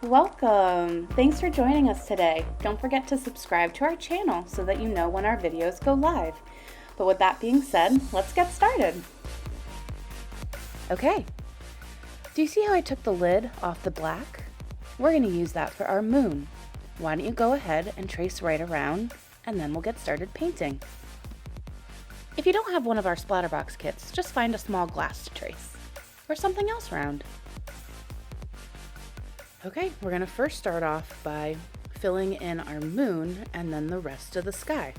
Welcome! Thanks for joining us today. Don't forget to subscribe to our channel so that you know when our videos go live. But with that being said, let's get started. Okay, do you see how I took the lid off the black? We're going to use that for our moon. Why don't you go ahead and trace right around, and then we'll get started painting. If you don't have one of our SplatterBox kits, just find a small glass to trace, or something else round. Okay, we're going to first start off by filling in our moon and then the rest of the sky.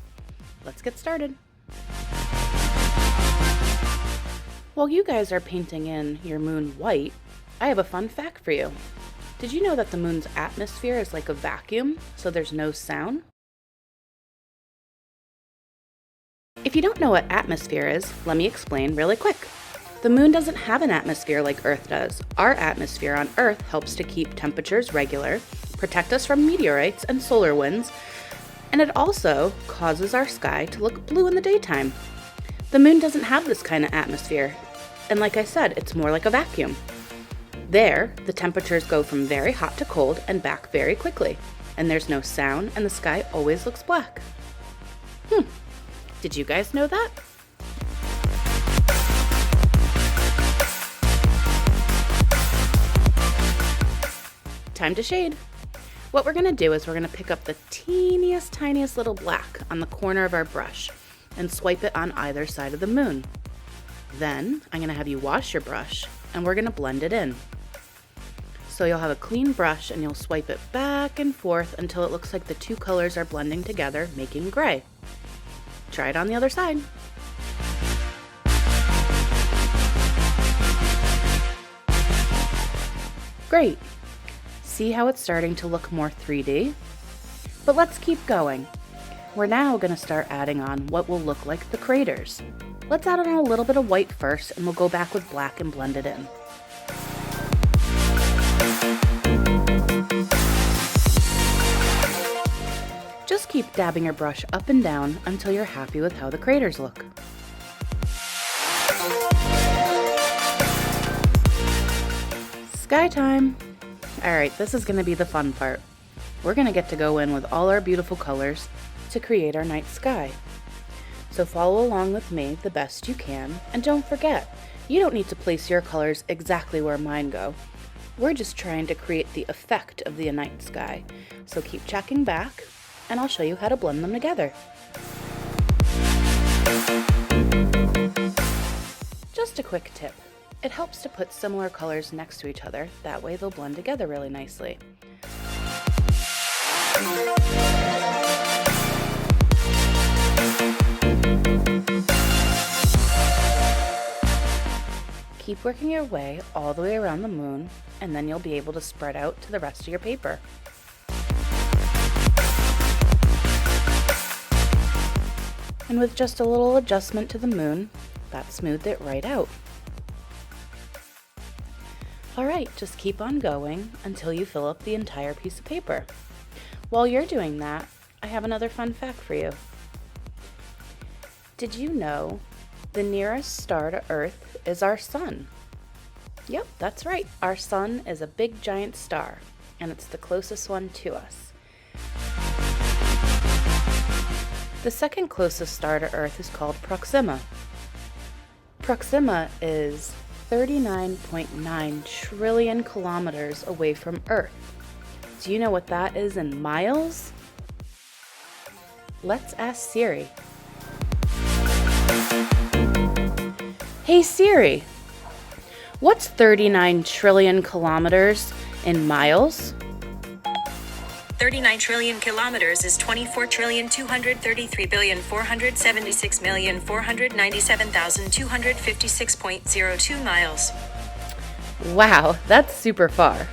Let's get started. While you guys are painting in your moon white, I have a fun fact for you. Did you know that the moon's atmosphere is like a vacuum, so there's no sound? If you don't know what atmosphere is, let me explain really quick. The moon doesn't have an atmosphere like Earth does. Our atmosphere on Earth helps to keep temperatures regular, protect us from meteorites and solar winds, and it also causes our sky to look blue in the daytime. The moon doesn't have this kind of atmosphere, and like I said, it's more like a vacuum. There, the temperatures go from very hot to cold and back very quickly, and there's no sound and the sky always looks black. Did you guys know that? Time to shade. What we're going to do is we're going to pick up the teeniest, tiniest little black on the corner of our brush and swipe it on either side of the moon. Then I'm going to have you wash your brush and we're going to blend it in. So you'll have a clean brush and you'll swipe it back and forth until it looks like the two colors are blending together, making gray. Try it on the other side. Great. See how it's starting to look more 3D? But let's keep going. We're now going to start adding on what will look like the craters. Let's add on a little bit of white first and we'll go back with black and blend it in. Just keep dabbing your brush up and down until you're happy with how the craters look. Sky time! Alright, this is going to be the fun part. We're going to get to go in with all our beautiful colors to create our night sky. So follow along with me the best you can, and don't forget, you don't need to place your colors exactly where mine go. We're just trying to create the effect of the night sky. So keep checking back, and I'll show you how to blend them together. Just a quick tip. It helps to put similar colors next to each other, that way they'll blend together really nicely. Keep working your way all the way around the moon, and then you'll be able to spread out to the rest of your paper. And with just a little adjustment to the moon, that smoothed it right out. Alright, just keep on going until you fill up the entire piece of paper. While you're doing that, I have another fun fact for you. Did you know the nearest star to Earth is our sun? Yep, that's right. Our sun is a big giant star, and it's the closest one to us. The second closest star to Earth is called Proxima. Proxima is 39.9 trillion kilometers away from Earth. Do you know what that is in miles? Let's ask Siri. Hey Siri, what's 39 trillion kilometers in miles? 39 trillion kilometers is 24,233,476,497,256.02 miles. Wow, that's super far,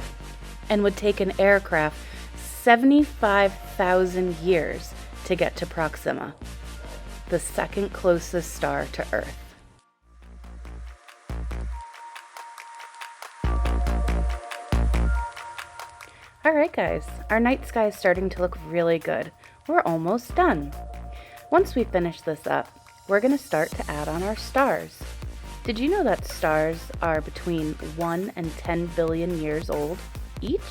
and would take an aircraft 75,000 years to get to Proxima, the second closest star to Earth. Alright guys, our night sky is starting to look really good. We're almost done. Once we finish this up, we're going to start to add on our stars. Did you know that stars are between 1 and 10 billion years old each?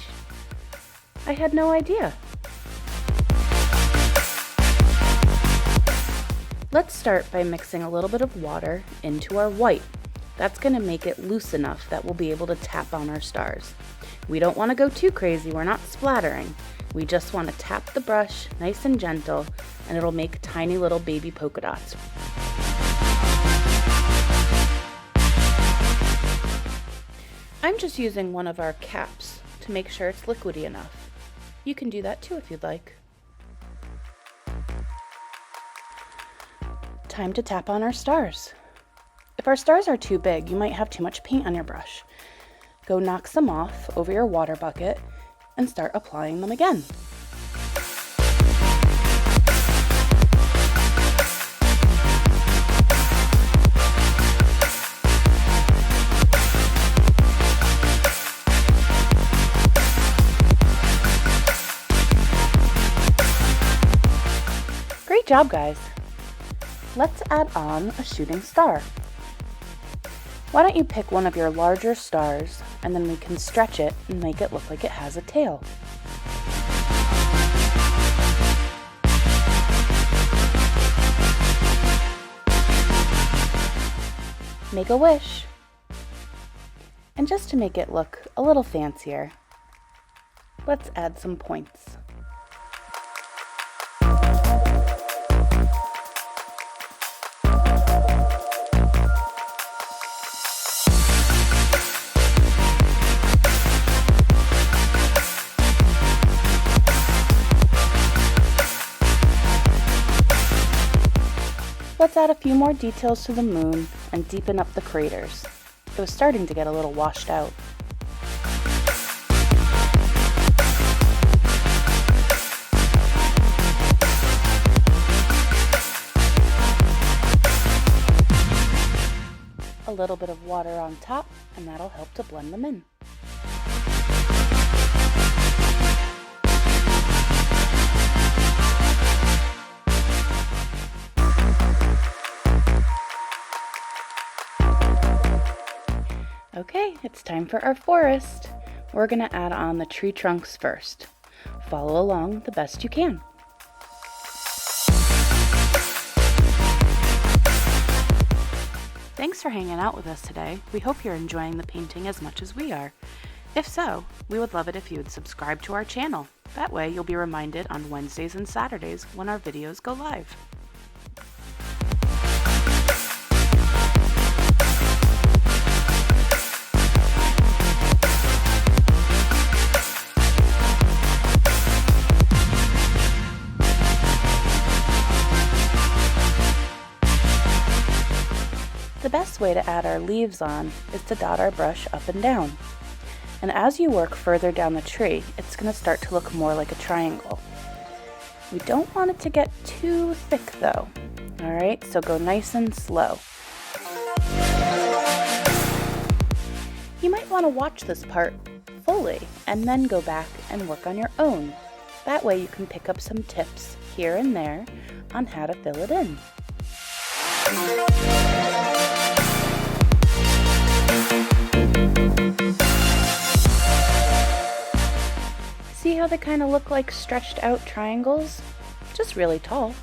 I had no idea. Let's start by mixing a little bit of water into our white. That's going to make it loose enough that we'll be able to tap on our stars. We don't want to go too crazy, we're not splattering. We just want to tap the brush nice and gentle, and it'll make tiny little baby polka dots. I'm just using one of our caps to make sure it's liquidy enough. You can do that too if you'd like. Time to tap on our stars. If our stars are too big, you might have too much paint on your brush. Go knock some off over your water bucket and start applying them again. Great job, guys. Let's add on a shooting star. Why don't you pick one of your larger stars, and then we can stretch it and make it look like it has a tail. Make a wish. And just to make it look a little fancier, let's add some points. Let's add a few more details to the moon and deepen up the craters. It was starting to get a little washed out. A little bit of water on top, and that'll help to blend them in. Okay, it's time for our forest. We're going to add on the tree trunks first. Follow along the best you can. Thanks for hanging out with us today. We hope you're enjoying the painting as much as we are. If so, we would love it if you would subscribe to our channel. That way you'll be reminded on Wednesdays and Saturdays when our videos go live. The best way to add our leaves on is to dot our brush up and down. And as you work further down the tree, it's going to start to look more like a triangle. We don't want it to get too thick though. Alright, so go nice and slow. You might want to watch this part fully and then go back and work on your own. That way you can pick up some tips here and there on how to fill it in. See how they kind of look like stretched out triangles? Just really tall.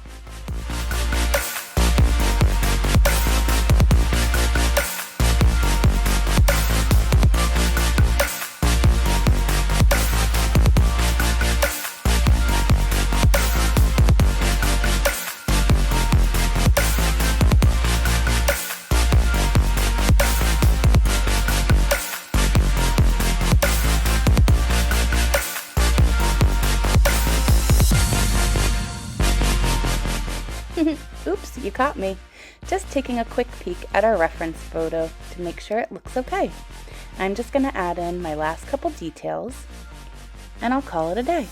Oops, you caught me. Just taking a quick peek at our reference photo to make sure it looks okay. I'm just going to add in my last couple details, and I'll call it a day.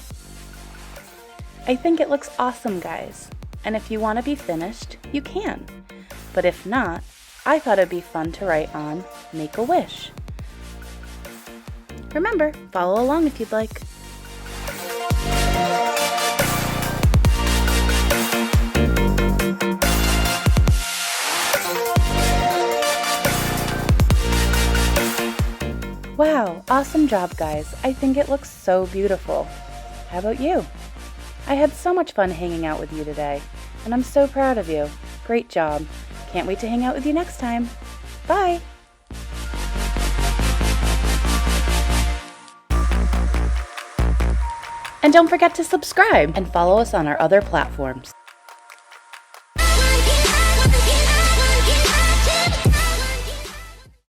I think it looks awesome, guys, and if you want to be finished, you can. But if not, I thought it'd be fun to write on Make a Wish. Remember, follow along if you'd like. Wow, awesome job, guys. I think it looks so beautiful. How about you? I had so much fun hanging out with you today, and I'm so proud of you. Great job. Can't wait to hang out with you next time. Bye! And don't forget to subscribe and follow us on our other platforms.